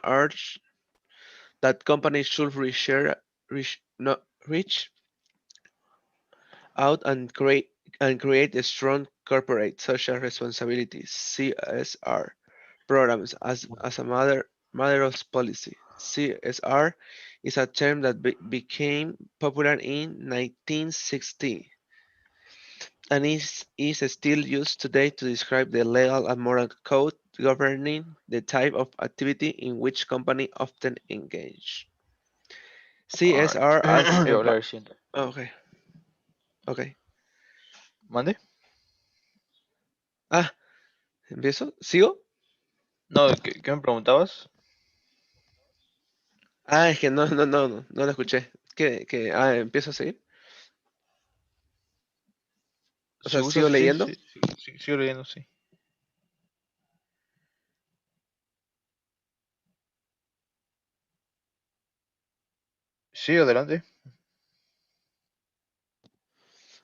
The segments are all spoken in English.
urge that companies should reach out and create a strong corporate social responsibility (CSR) programs as a matter of policy. CSR is a term that became popular in 1960 and is still used today to describe the legal and moral code governing the type of activity in which companies often engage. All right. CSR as Yo hablar siento. okay, okay. ¿Mande? Ah, ¿empiezo? ¿Sigo? No, ¿qué me preguntabas? Ah, es que no lo escuché. ¿Empiezo a seguir? O Si sea, ¿sigo gustas, sí, leyendo? sí, sí, sí, sigo leyendo, sí. Sí, adelante.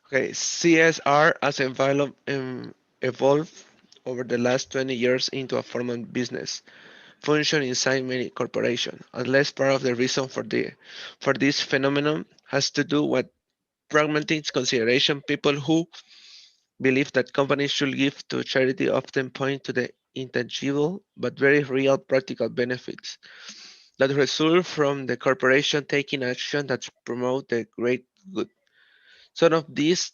Okay, CSR has evolved over the last 20 years into a formal business function inside many corporations. At least part of the reason for this phenomenon has to do with pragmatic consideration. People who believe that companies should give to charity often point to the intangible but very real practical benefits that result from the corporation taking action that promote the great good. Some of these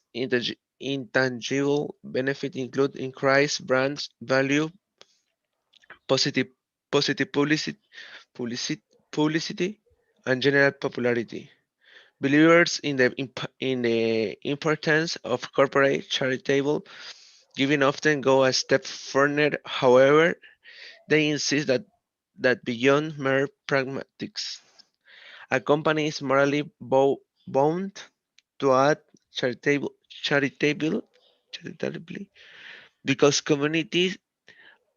intangible benefits include increased brand value, positive positive publicity, publicity and general popularity. Believers in the importance of corporate charitable giving often go a step further. However, they insist that beyond mere pragmatics, a company is morally bound to act charitably because communities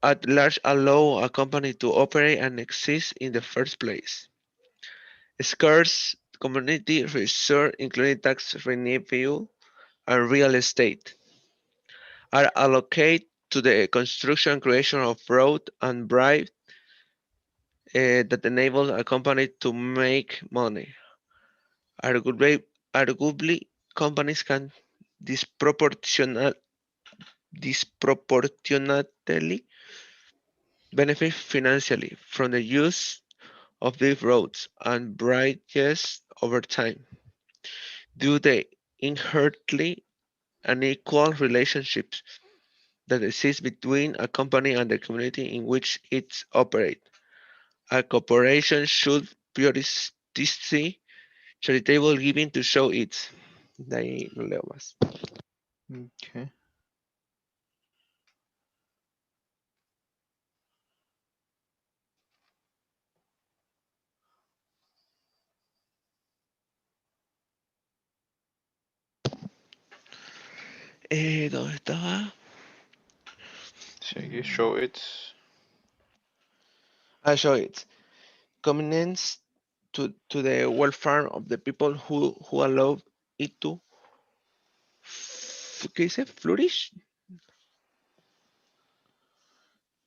at large allow a company to operate and exist in the first place. Scarce community resources, including tax revenue and real estate, are allocated to the construction and creation of road and bridge that enable a company to make money. Arguably, companies can disproportional- disproportionately benefit financially from the use of these roads and bridges over time, due to the inherently unequal relationships that exist between a company and the community in which it operates. A corporation should prioritize charitable giving to show its. De ahí no leo más. Okay. ¿Dónde estaba? Sí, aquí show it. I show it. Convenience to the welfare of the people who allow it to ¿qué dice? Flourish.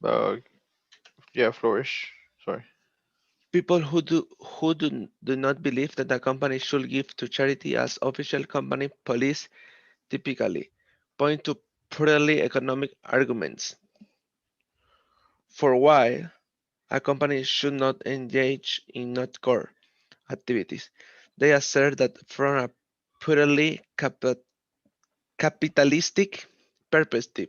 Uh, yeah, flourish. Sorry. People who do not believe that the company should give to charity as official company police typically point to purely economic arguments for why a company should not engage in not core activities. They assert that from a purely capitalistic perspective,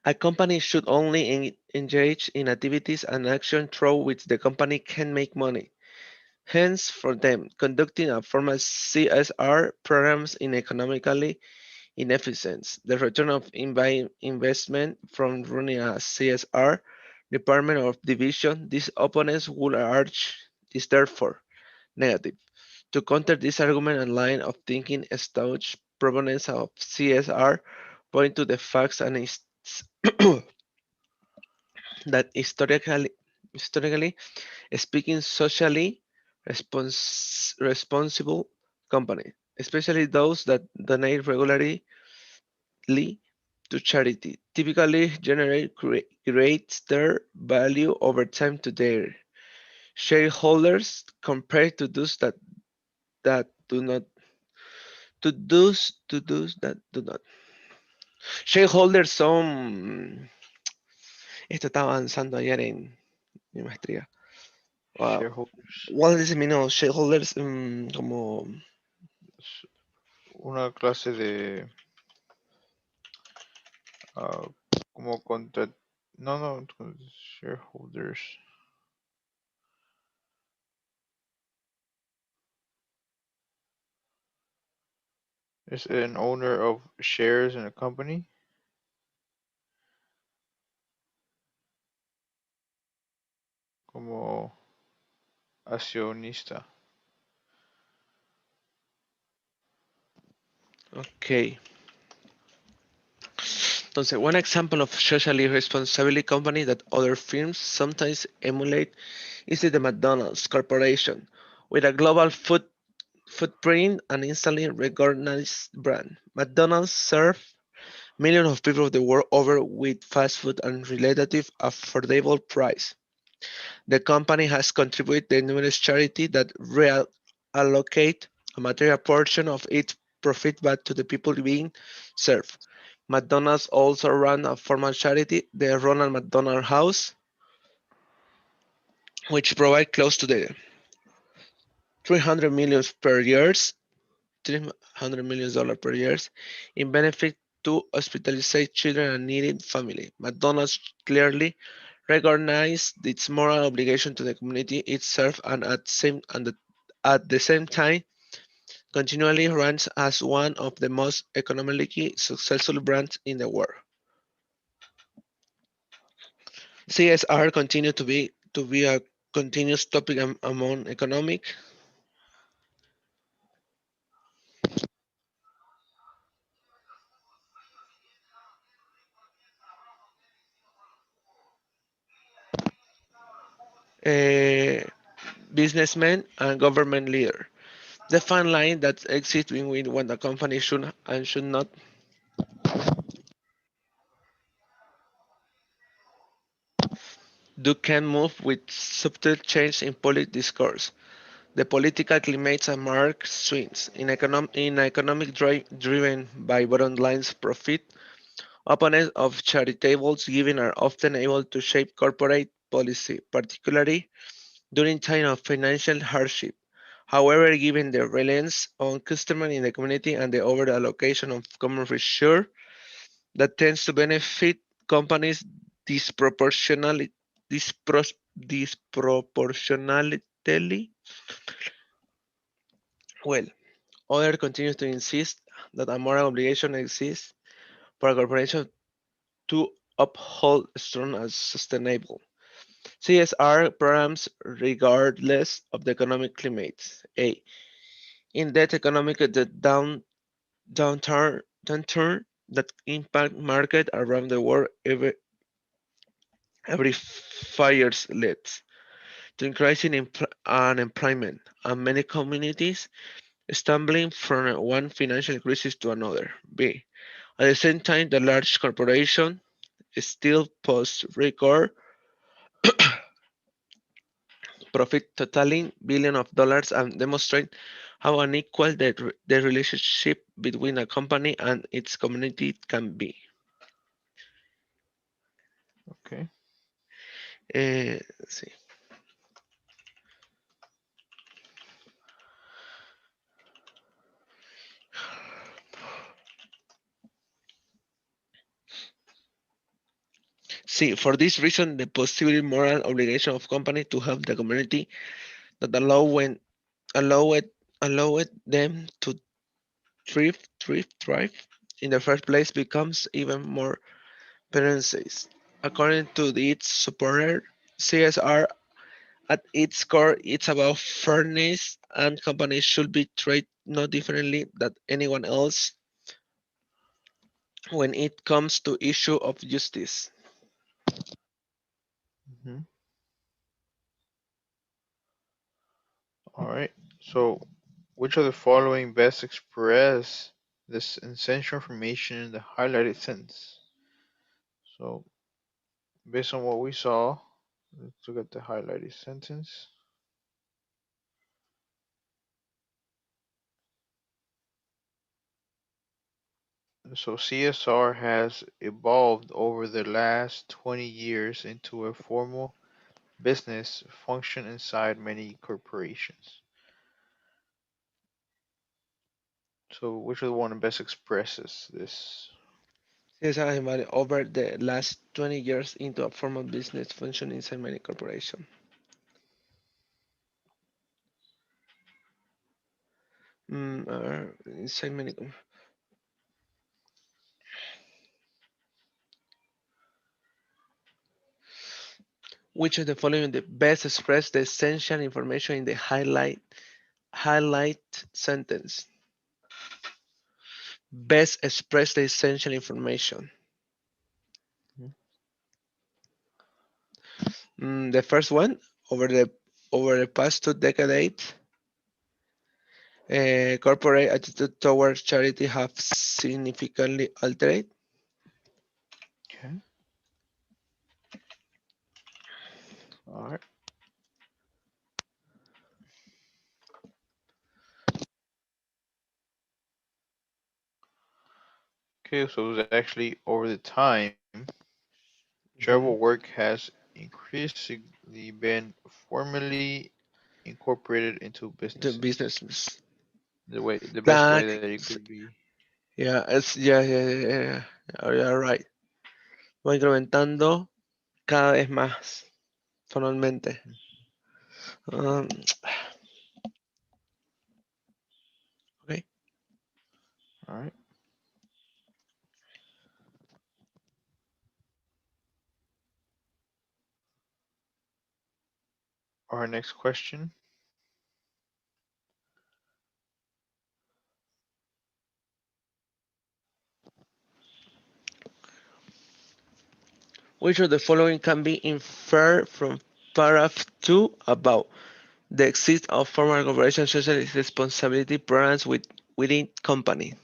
a company should only engage in activities and action through which the company can make money. Hence, for them, conducting a formal CSR programs in economically inefficient. The return of investment from running a CSR department or division, these opponents would urge is therefore negative. To counter this argument and line of thinking, staunch proponents of CSR point to the facts and that historically speaking, socially responsible companies, especially those that donate regularly, to charity typically generate greater value over time to their shareholders compared to those that do not to those that do not. Shareholders son. Esto estaba avanzando ayer en mi maestría. Wow. Shareholders. What does it mean of shareholders? Como. Es una clase de ah, como contra. No, no, shareholders. Es an owner of shares in a company. Como accionista. Okay. Entonces, one example of socially responsible company that other firms sometimes emulate is the McDonald's Corporation, with a global footprint and instantly recognized brand. McDonald's serves millions of people the world over with fast food and relative affordable price. The company has contributed to numerous charities that reallocate a material portion of its profit back to the people being served. McDonald's also runs a formal charity, the Ronald McDonald House, which provides close to the 300 million per year, $300 million per year in benefit to hospitalized children and needy families. McDonald's clearly recognized its moral obligation to the community it serves and at the same time continually runs as one of the most economically successful brands in the world. CSR continues to be a continuous topic among economic uh, businessmen and government leaders. The fine line that exists between what a company should and should not do can move with subtle change in public discourse. The political climates are marked swings in economic driven by bottom lines profit. Opponents of charitable giving are often able to shape corporate policy, particularly during times of financial hardship. However, given the reliance on customers in the community and the over allocation of common resources that tends to benefit companies disproportionately, disproportionately well. Other continues to insist that a moral obligation exists for a corporation to uphold strong and sustainable CSR programs regardless of the economic climate. A. In that economic downturn that impact market around the world every 5 years leads to increasing unemployment and many communities stumbling from one financial crisis to another. B. At the same time, the large corporation still post record profit totaling billions of dollars and demonstrate how unequal the relationship between a company and its community can be. Okay. Sí. See, for this reason, the possible moral obligation of company to help the community that allow it allow it them to thrive in the first place becomes even more pronounced. According to its supporter, CSR at its core, it's about fairness, and companies should be treated no differently than anyone else when it comes to issue of justice. Hmm. All right. So, which of the following best express this essential information in the highlighted sentence. So, based on what we saw, let's look at the highlighted sentence. So, CSR has evolved over the last 20 years into a formal business function inside many corporations. So, which of the one best expresses this? CSR has evolved over the last 20 years into a formal business function inside many corporations. Inside many. Which of the following the best express the essential information in the highlight sentence? Best express the essential information. Mhm. The first one, over the past 2 decades, corporate attitude towards charity have significantly altered. Okay. All right. Okay, so it was actually over the time, charitable Mhm. work has increasingly been formally incorporated into The businesses. business. The best way That, that it could be. yeah, yeah. You're right. Va incrementando cada vez más formalmente. Um, okay. All right. Our next question. Which of the following can be inferred from paragraph 2 about the existence of formal corporation social responsibility programs within company?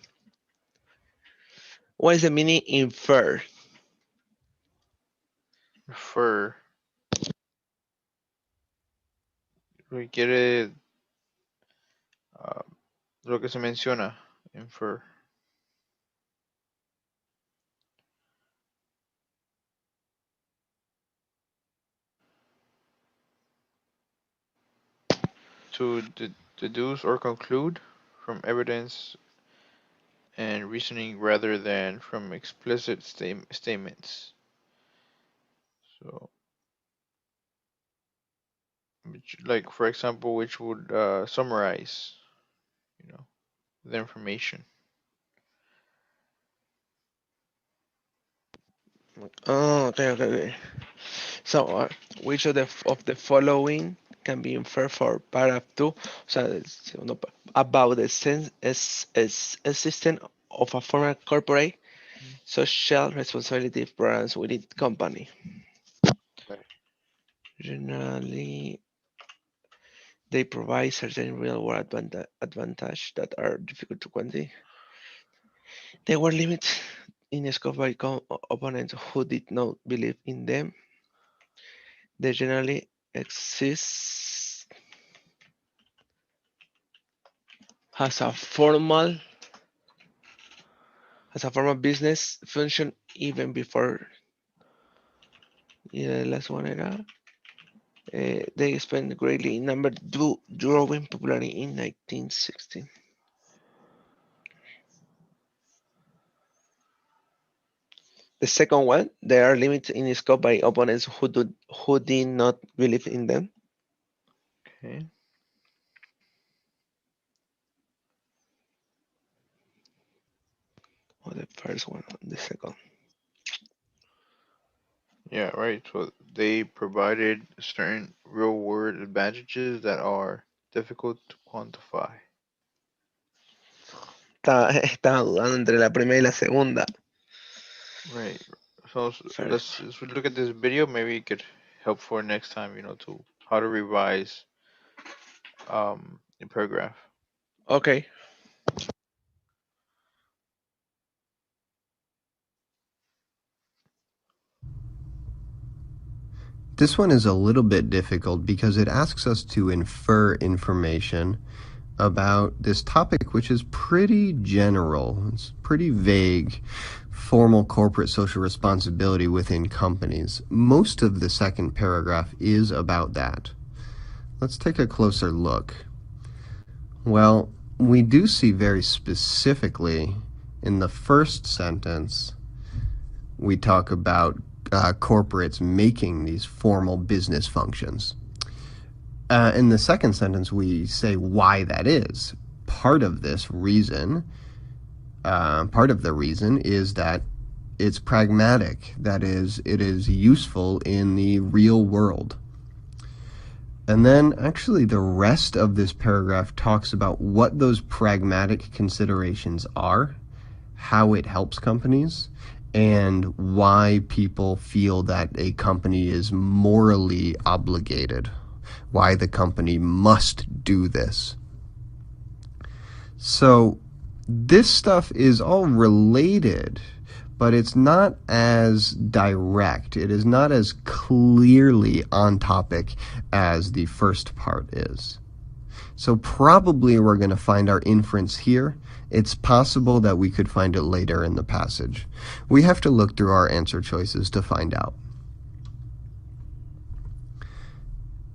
What is the meaning infer? Refer. Requiere ah, lo que se menciona. Infer. To deduce or conclude from evidence and reasoning rather than from explicit statements. So, like for example, which would summarize, you know, the information. Oh, okay. So, which of the following can be inferred for paragraph 2? O sea, about the sense existence of a formal corporate social responsibility programs within company. Right. Generally, they provide certain real-world advantage that are difficult to quantify. They were limited in scope by opponents who did not believe in them. They generally exist as a formal business function even before. Yeah, the last one era. They expanded greatly in number, growing popularity in 1916. The second one, they are limited in scope by opponents who did not believe in them. Okay. Or the first one, the second. Yeah, right. So they provided certain real world advantages that are difficult to quantify. Estaba dudando entre la primera y la segunda. Right. So First. let's look at this video. Maybe it could help for next time, to how to revise a paragraph. Okay. This one is a little bit difficult because it asks us to infer information about this topic, which is pretty general. It's pretty vague. Formal corporate social responsibility within companies. Most of the second paragraph is about that. Let's take a closer look. Well, we do see very specifically in the first sentence, we talk about corporates making these formal business functions. In the second sentence, we say why that is. Part of this reason, part of the reason is that it's pragmatic. That is, it is useful in the real world. And then actually the rest of this paragraph talks about what those pragmatic considerations are, how it helps companies, and why people feel that a company is morally obligated, why the company must do this. So this stuff is all related, but it's not as direct. It is not as clearly on topic as the first part is. So probably we're going to find our inference here. It's possible that we could find it later in the passage. We have to look through our answer choices to find out.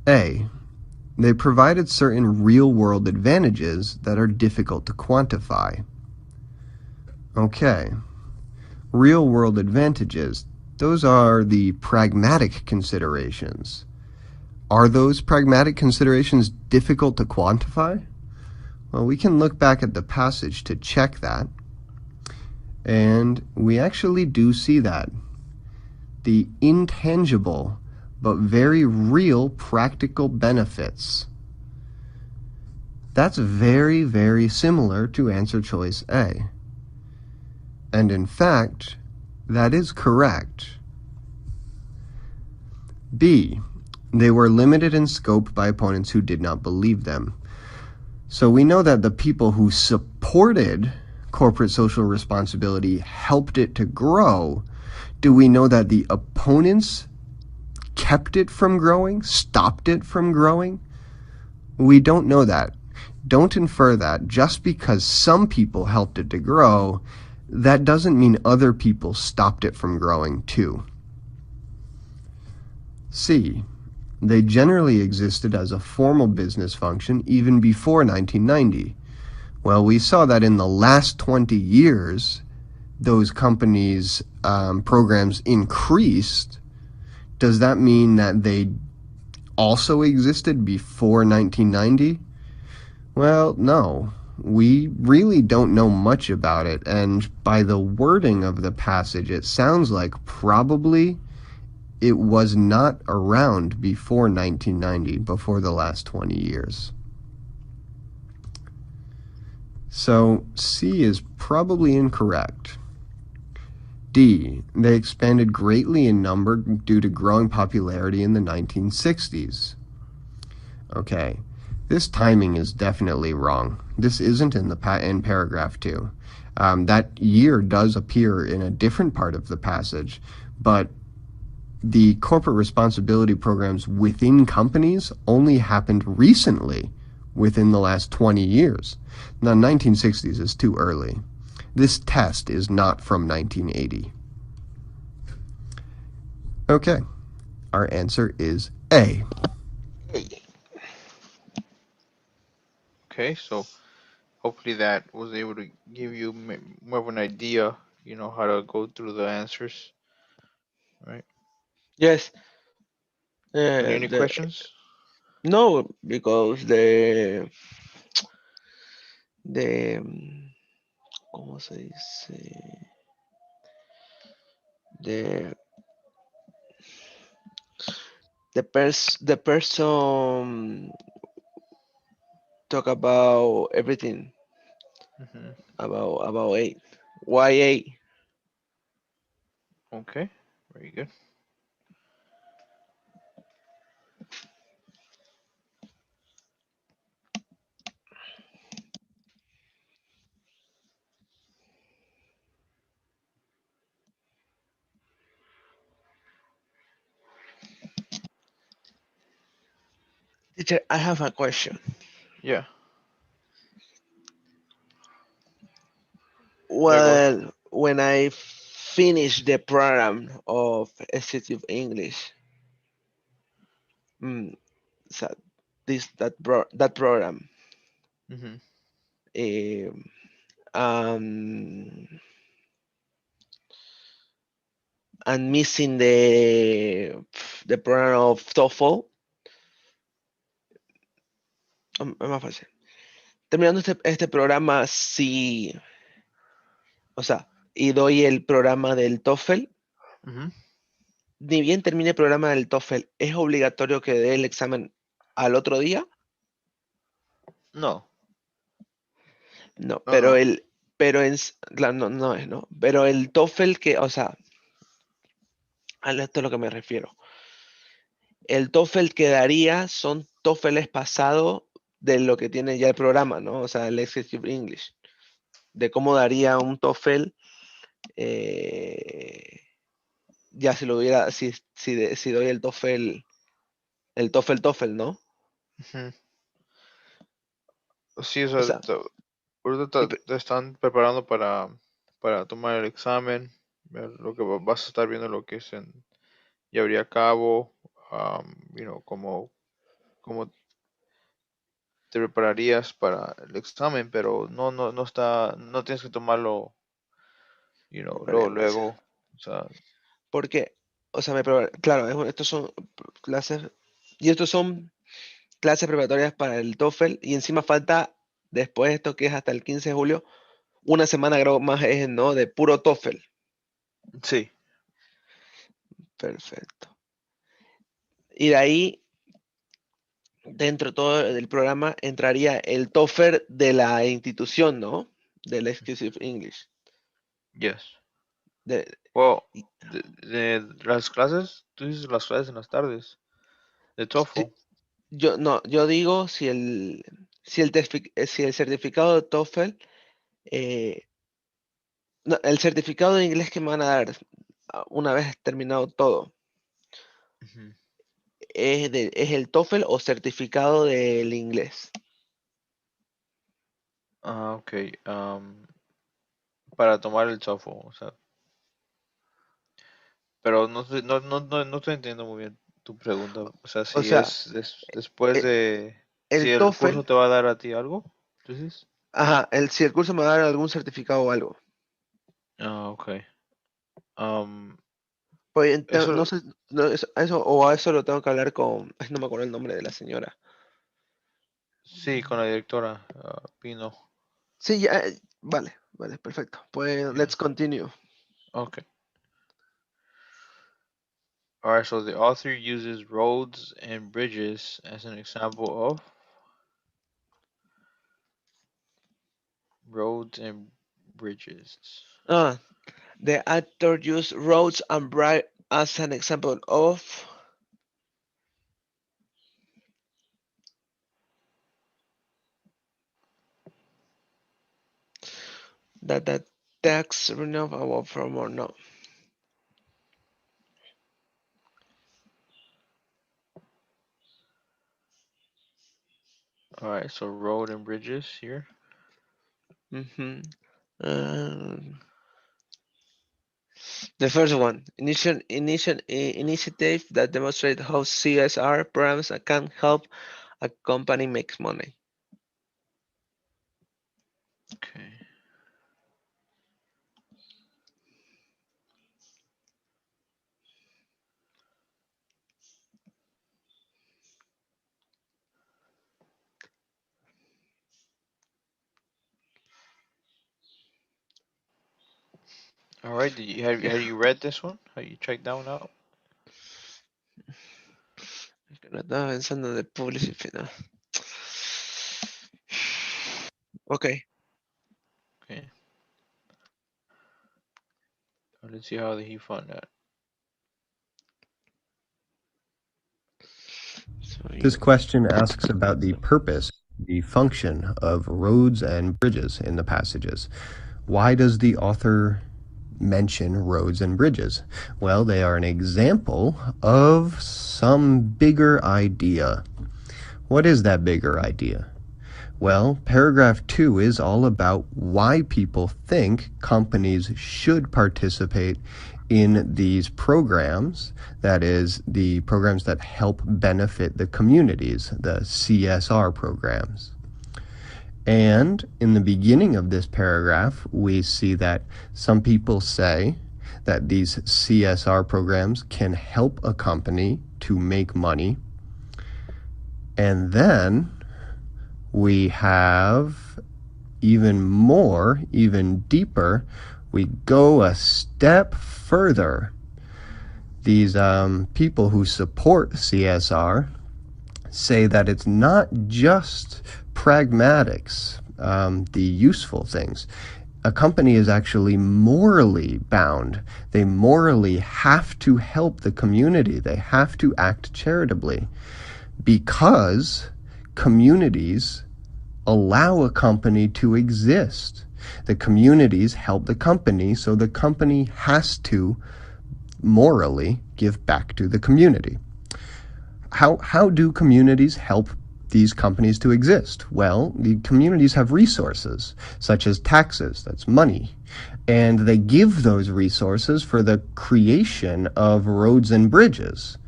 A. They provided certain real-world advantages that are difficult to quantify. Okay. Real-world advantages, those are the pragmatic considerations. Are those pragmatic considerations difficult to quantify? Well, we can look back at the passage to check that, and we actually do see that. The intangible but very real practical benefits. That's very, very similar to answer choice A. And in fact, that is correct. B. They were limited in scope by opponents who did not believe them. So we know that the people who supported corporate social responsibility helped it to grow. Do we know that the opponents kept it from growing, stopped it from growing? We don't know that. Don't infer that. Just because some people helped it to grow, that doesn't mean other people stopped it from growing too. C. They generally existed as a formal business function even before 1990. Well, we saw that in the last 20 years, those companies' programs increased. Does that mean that they also existed before 1990? Well, no. We really don't know much about it, and by the wording of the passage, it sounds like probably it was not around before 1990, before the last 20 years. So C is probably incorrect. D. They expanded greatly in number due to growing popularity in the 1960s. Okay, this timing is definitely wrong. This isn't in paragraph 2. That year does appear in a different part of the passage, but the corporate responsibility programs within companies only happened recently, within the last 20 years. Now, 1960s is too early. This test is not from 1980. Okay, our answer is A. Okay, so hopefully that was able to give you more of an idea, how to go through the answers, right? Yes, Any the questions? no, because the ¿cómo se dice? The the person talk about everything Hmm. about eight. Why eight? Okay, very good. Teacher, I have a question. Yeah. Yeah. Go ahead. Well, when I finish the program of Executive English, mm, so that program, Mhm. eh, um, and missing the program of TOEFL, es más fácil. Terminando este programa, sí, o sea, y doy el programa del TOEFL, Mhm. ni bien termine el programa del TOEFL, ¿es obligatorio que dé el examen al otro día? No. No, No. No. claro, no, no es, ¿no? Pero el TOEFL que, o sea, a esto es a lo que me refiero. El TOEFL que daría son TOEFLs pasados de lo que tiene ya el programa, ¿no? O sea, el Executive English, de cómo daría un TOEFL, eh, ya si lo hubiera, si doy el TOEFL, ¿no? Ujú. Sí, o O sea, sea, y ahorita pe- te están preparando para tomar el examen. Lo que vas a estar viendo lo que es en llevaría a cabo, cómo te prepararías para el examen, pero no tienes que tomarlo, luego, preferencia. luego, o sea, Porque, o sea, claro, estos son clases, y estos son clases preparatorias para el TOEFL, y encima falta, después de esto que es hasta el 15 de julio, una semana creo más es, ¿no? De puro TOEFL. sí. Perfecto. Y de ahí, dentro de todo el programa, entraría el TOEFL de la institución, ¿no? Del Exclusive English. Yes. De- Well, y- de las clases, tú dices las clases en las tardes, de TOEFL. sí, yo digo si el certificado de TOEFL, eh, no, el certificado de inglés que me van a dar una vez terminado todo, Ujú. ¿es el TOEFL o certificado del inglés? Ah, ok. Para tomar el TOEFL, o sea, pero no estoy entendiendo muy bien tu pregunta. O sea, O si sea, es después e- de, si el el TOEFL, curso te va a dar a ti algo, ¿tú dices? ajá, si el curso me va a dar algún certificado o algo. Ah, ok. Am, Pues no eso sé, no, eso, o a eso lo tengo que hablar con, ay, no me acuerdo el nombre de la señora. sí, con la directora, Pino. Sí, ya, vale, vale, perfecto. Pues Yeah. let's continue. Okay. All right. So the author uses roads and bridges as an example of roads and bridges. Ah, the actor used roads and bright as an example of that the text renewable from or no. All right. So road and bridges here. Mhm. Um, the first one, initiative that demonstrate how CSR programs can help a company make money. Okay. All right. Did you have you read this one? Have you checked that one out? No estaba pensando de publicity, no. Ok, Okay. Let's see how he found that. so This question asks about the purpose, the function of roads and bridges in the passages. Why does the author mention roads and bridges? Well, they are an example of some bigger idea. What is that bigger idea? Well, paragraph 2 is all about why people think companies should participate in these programs, that is, the programs that help benefit the communities, the CSR programs. And in the beginning of this paragraph, we see that some people say that these CSR programs can help a company to make money. And then we have even more, even deeper, we go a step further. These people who support CSR say that it's not just pragmatics, the useful things. A company is actually morally bound. They morally have to help the community. They have to act charitably because communities allow a company to exist. The communities help the company, so the company has to morally give back to the community. How do communities help these companies to exist? Well, the communities have resources, such as taxes, that's money, and they give those resources for the creation of roads and bridges.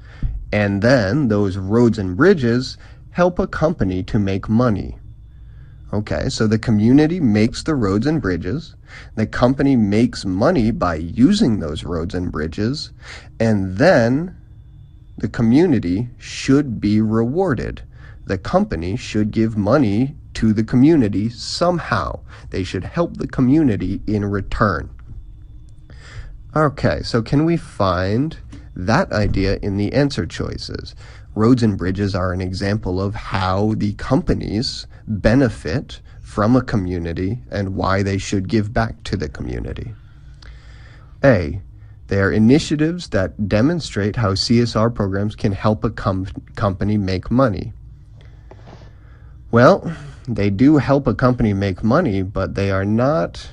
And then those roads and bridges help a company to make money. Okay, so the community makes the roads and bridges. The company makes money by using those roads and bridges. And then the community should be rewarded. The company should give money to the community somehow. They should help the community in return. Okay, so can we find that idea in the answer choices? Roads and bridges are an example of how the companies benefit from a community and why they should give back to the community. A, they are initiatives that demonstrate how CSR programs can help a company make money. Well, they do help a company make money, but they are not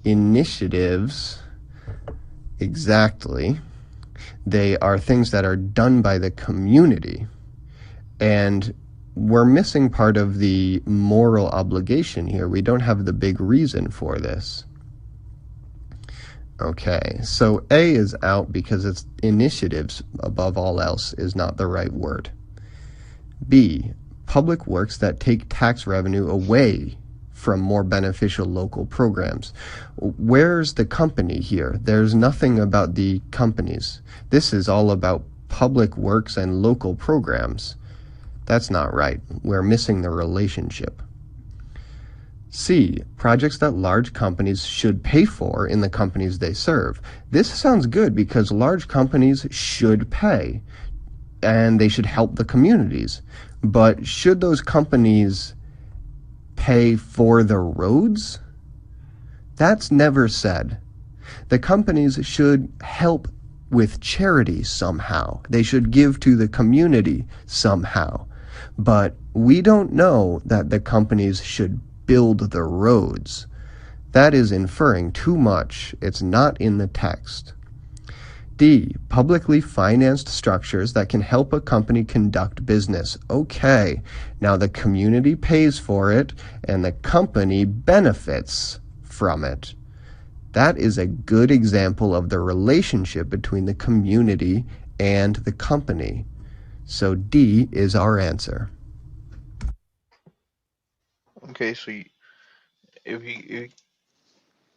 initiatives exactly. They are things that are done by the community. And we're missing part of the moral obligation here. We don't have the big reason for this. Okay, so A is out because it's initiatives above all else is not the right word. B, public works that take tax revenue away from more beneficial local programs. Where's the company here? There's nothing about the companies. This is all about public works and local programs. That's not right. We're missing the relationship. C, projects that large companies should pay for in the companies they serve. This sounds good because large companies should pay and they should help the communities. But should those companies pay for the roads? That's never said. The companies should help with charity somehow. They should give to the community somehow. But we don't know that the companies should build the roads. That is inferring too much. It's not in the text. D, publicly financed structures that can help a company conduct business. Okay, now the community pays for it and the company benefits from it. That is a good example of the relationship between the community and the company. So D is our answer. Okay, so if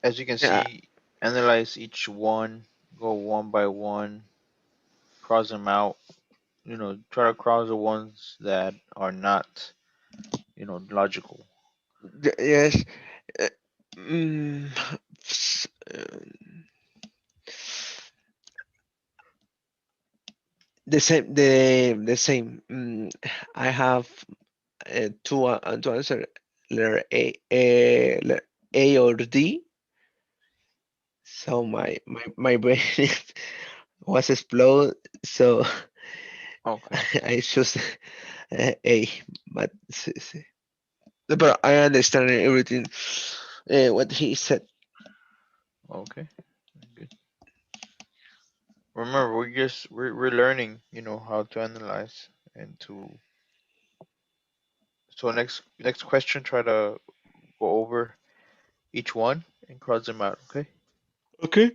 as you can Yeah, see, analyze each one, go one by one, cross them out. Try to cross the ones that are not, logical. yes. uh, mm, s- uh, the same. The same. I have to answer letter A or D. So my brain was exploded. So Okay, I choose A. But but I understand everything what he said. okay, good. Remember, we're learning, how to analyze and to So next question, try to go over each one and cross them out. Okay. Okay.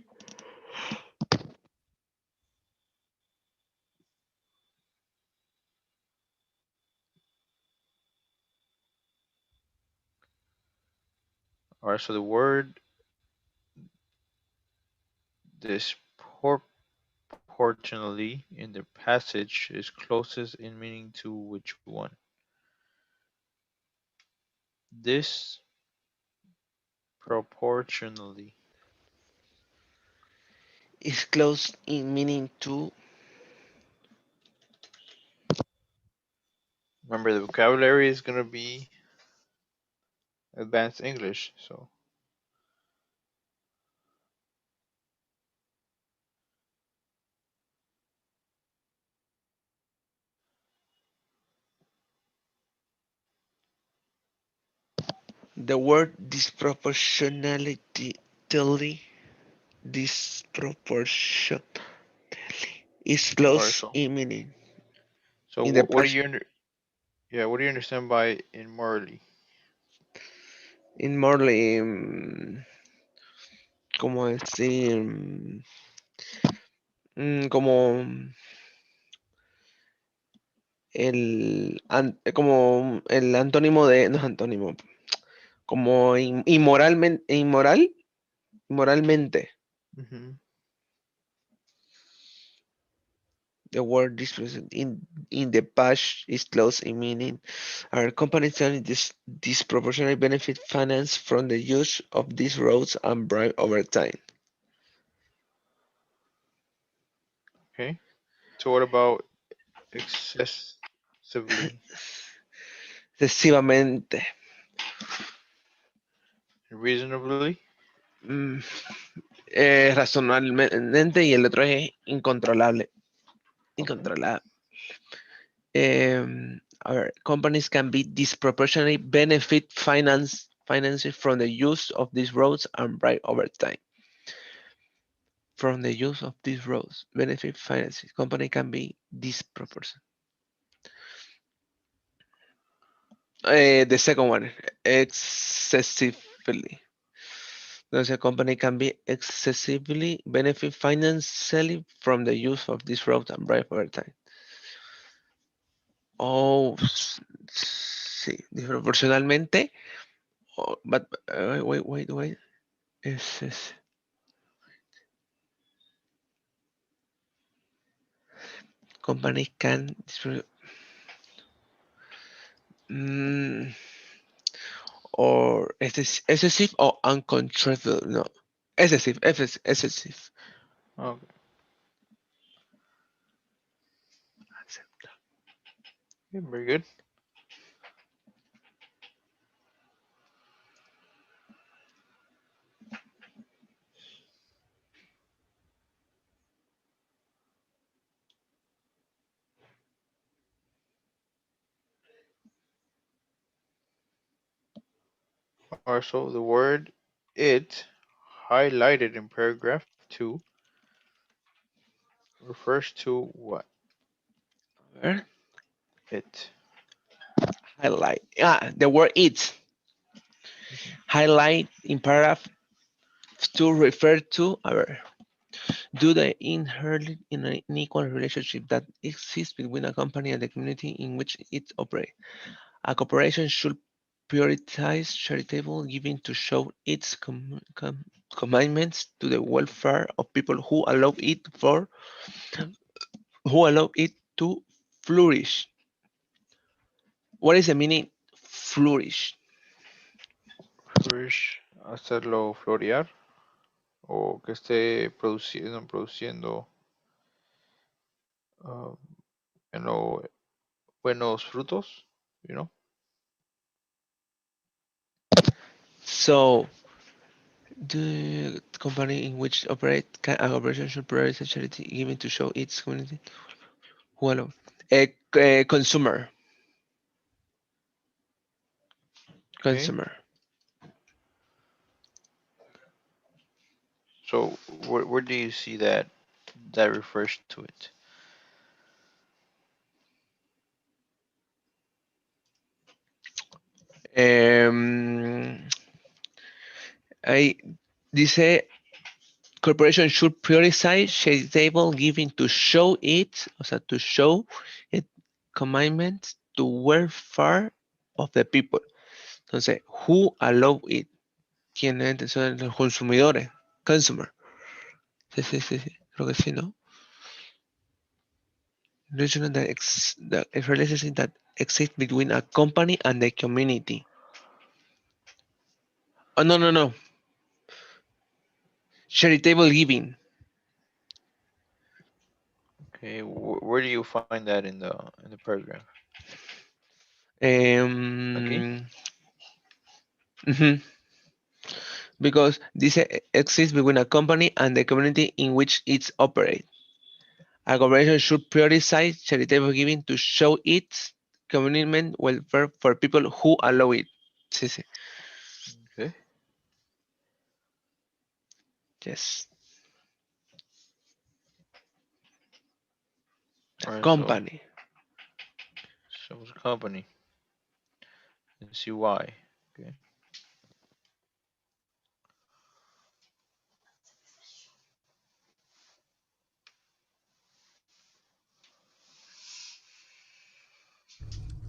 All right. So the word disproportionately in the passage is closest in meaning to which one? Disproportionately. Is close in meaning to Remember, the vocabulary is gonna be advanced English. So the word disproportion is all right. close So in meaning so in the what do past you yeah, what do you understand by immorally? in morely como decir como como el antónimo de no es antónimo como moralmente. Hmm. The word disproportionate in the past is close in meaning. Our companies only disproportionately benefit finance from the use of these roads and bribe over time. Okay. So what about excessively, Excesivamente. reasonably? Mm, razonablemente y el otro es incontrolable. Okay. Incontrolable. Our companies can be disproportionately benefit finances from the use of these roads and bribe over time. From the use of these roads, benefit finances. Company can be disproportionate. The second one, excessively. Thus, a company can be excessively benefit financially from the use of this road and bribe over time. Oh, sí, disproporcionalmente. Oh, but wait. Es, company can mm, or excessive or uncontrollable. No, excessive. Okay. Yeah, very good. Also, the word it highlighted in paragraph 2 refers to what? Where? It. Highlight. The word it. Hmm. Highlight in paragraph to refer to our do the inherently unequal relationship that exists between a company and the community in which it operates. A corporation should prioritize charitable giving to show its commitments to the welfare of people who allow it to flourish. What is the meaning flourish? Flourish, hacerlo florear o que esté produciendo um, you know, buenos frutos, you know. So the company in which operate a corporation should prioritize charity giving to show its community who allow a consumer. Okay. Consumer. So where do you see that refers to it? Em, I dice corporation should prioritize charitable giving to show it, o sea, to show it commitment to welfare of the people. Entonces, who allow it? ¿Quién es? Entonces, los consumidores. Consumer. Sí, sí, sí, sí. Creo que sí, ¿no? Relation that, the relationship that exists between a company and the community. Oh, no, no, no. Charitable giving. Okay, where do you find that in the paragraph? Okay. Um, mhm. Because this exists between a company and the community in which it operates. A corporation should prioritize charitable giving to show its commitment welfare for people who allow it. Sí, sí. Okay. Yes. The All right. So company. shows company and see why. Okay.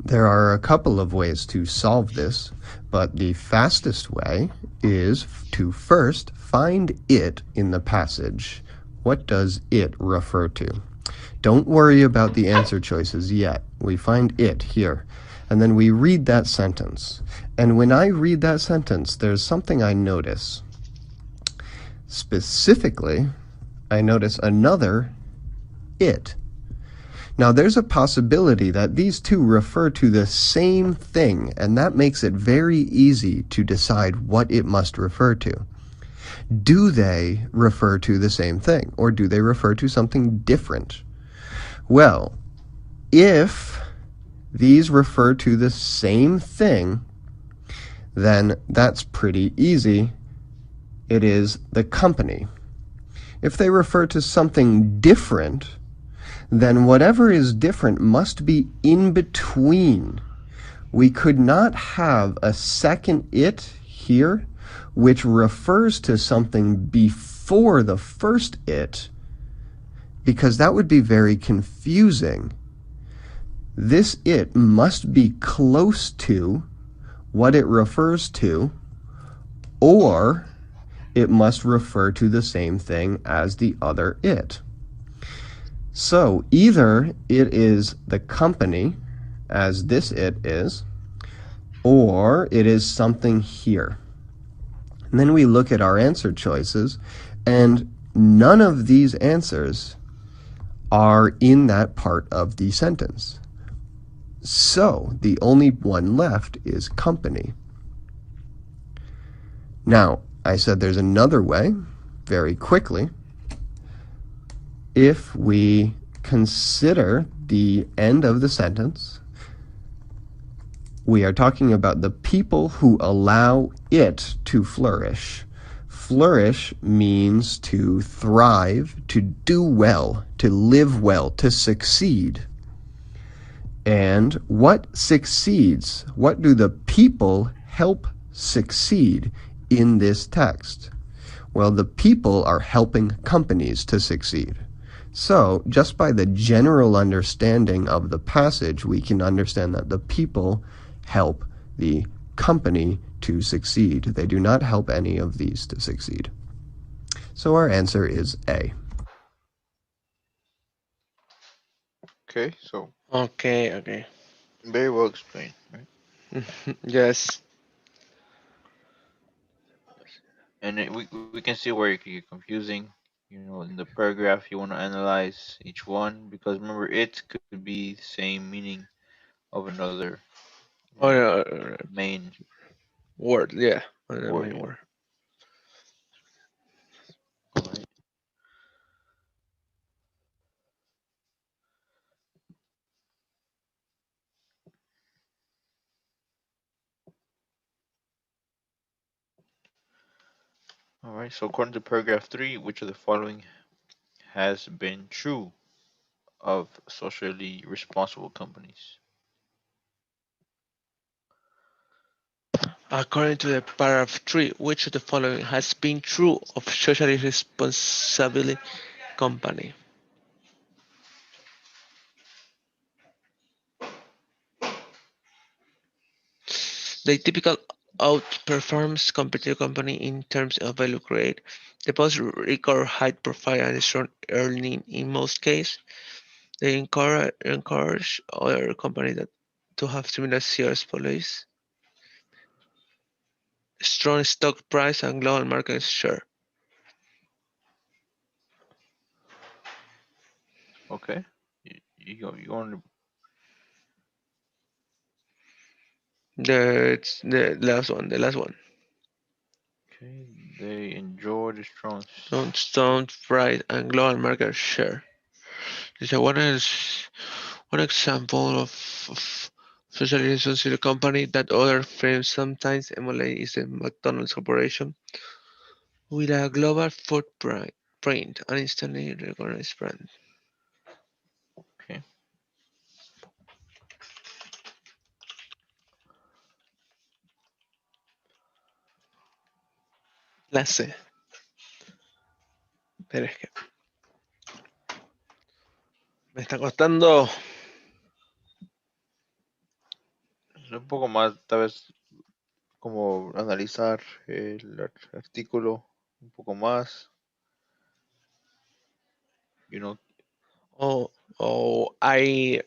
There are a couple of ways to solve this, but the fastest way is to first find it in the passage. What does it refer to? Don't worry about the answer choices yet. We find it here. And then we read that sentence. And when I read that sentence, there's something I notice. Specifically, I notice another it. Now, there's a possibility that these two refer to the same thing, and that makes it very easy to decide what it must refer to. Do they refer to the same thing, or do they refer to something different? Well, if these refer to the same thing, then that's pretty easy. It is the company. If they refer to something different, then whatever is different must be in between. We could not have a second it here which refers to something before the first it, because that would be very confusing. This it must be close to what it refers to, or it must refer to the same thing as the other it. So either it is the company, as this it is, or it is something here. And then we look at our answer choices, and none of these answers are in that part of the sentence. So the only one left is company. Now, I said there's another way, very quickly. If we consider the end of the sentence, we are talking about the people who allow it to flourish. Flourish means to thrive, to do well, to live well, to succeed. And what succeeds? What do the people help succeed in this text? Well, the people are helping companies to succeed. So, just by the general understanding of the passage, we can understand that the people help the company to succeed. They do not help any of these to succeed. So our answer is A. Okay. So Okay, okay. very well explained. Right. Yes. And we can see where it can get confusing. In the paragraph, you want to analyze each one because remember, it could be the same meaning of another, Or main word, yeah. Or the word. main Yeah. word. All right. All right. So according to paragraph three, which of the following has been true of socially responsible companies? According to the paragraph 3, which of the following has been true of socially responsible company? The typical outperforms competitor company in terms of value created. The post record high profile and strong earning in most cases. They encourage other companies that to have similar sales policies, strong stock price and global market share. Okay. You want to, The last one, the last one. okay. They enjoy the strong Don't price and global market share. This one is one example of socially responsible company that other firms sometimes emulate is the McDonald's Corporation with a global footprint and instantly recognized brand. Okay. La sé, pero es que me está costando. Es un poco más, tal vez, como analizar el artículo un poco más, you know, Oh, oh, I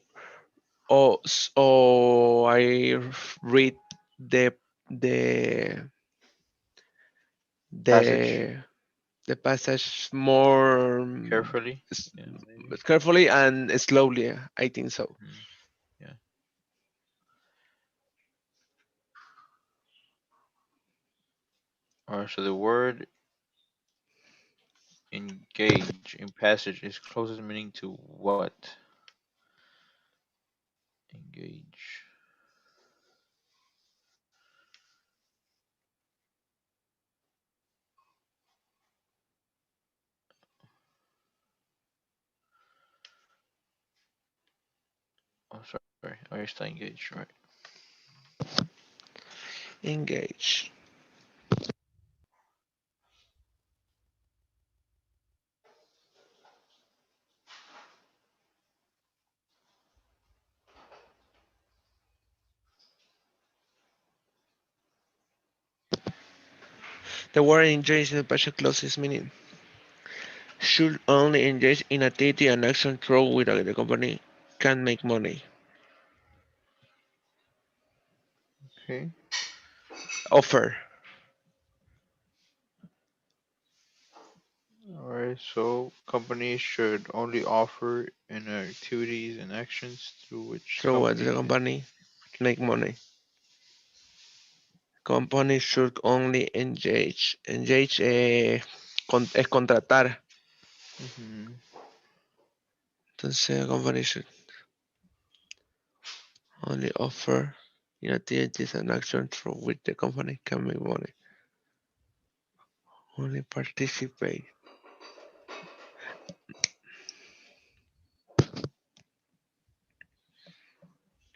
read the the passage the the passage more carefully. Yeah, maybe. carefully and slowly. I think so. Mhm. Yeah. Alright, so the word engage in passage is closest meaning to what? Engage. Oh, sorry. Oh, you're still engaged, right? Engage. The word engage in the passage closes meaning should only engage in activity and action through which the company can make money. Okay. Offer. Alright, so companies should only offer in activities and actions through which Through what the company. company make money. Companies should only engage. Engage es contratar. Mm-hmm. Entonces, company should only offer in activities and action through which the company can make money. Only participate.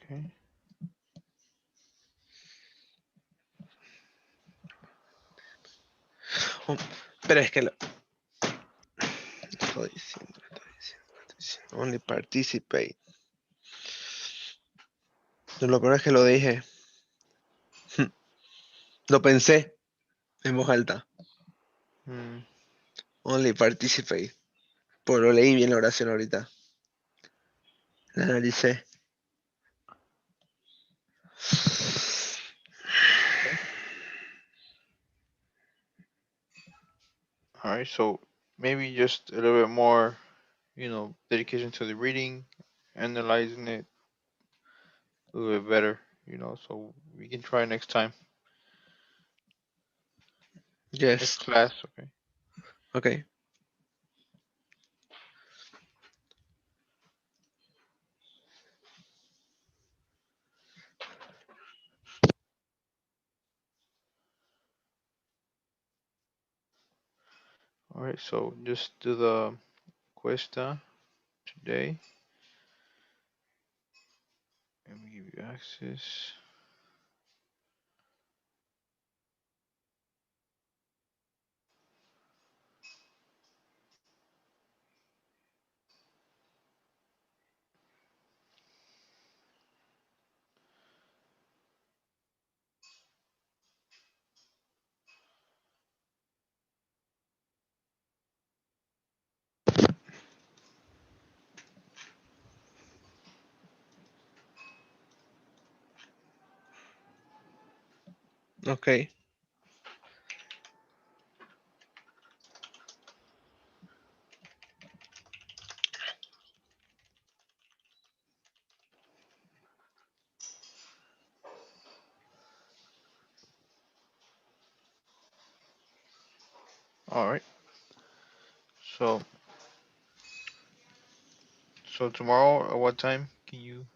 Okay. Oh, pero es que lo estoy diciendo, estoy diciendo. Only participate. Lo peor es que lo dije. Lo pensé en voz alta. Hmm. Only participate. Pues lo leí bien la oración ahorita. La analicé. Okay. Alright, so maybe just a little bit more, dedication to the reading, analyzing it a little bit better, so we can try next time. Next Yes. class, okay. Okay. Alright, so just do the Cuesta today. Let me give you access. Okay. All right. So so tomorrow at what time can you?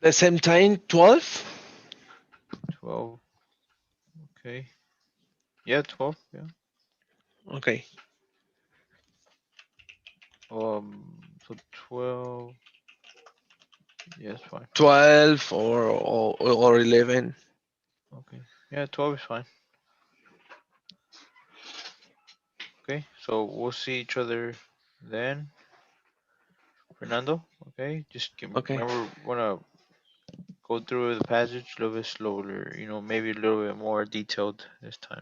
The same time, 12? 12. Okay. Yeah, 12. Yeah. Okay. So 12. Yes, fine. 12 or 11. Okay. Yeah, 12 is fine. Okay. So we'll see each other then, Fernando. Okay. Just Okay. remember, wanna go through the passage a little bit slower. Maybe a little bit more detailed this time.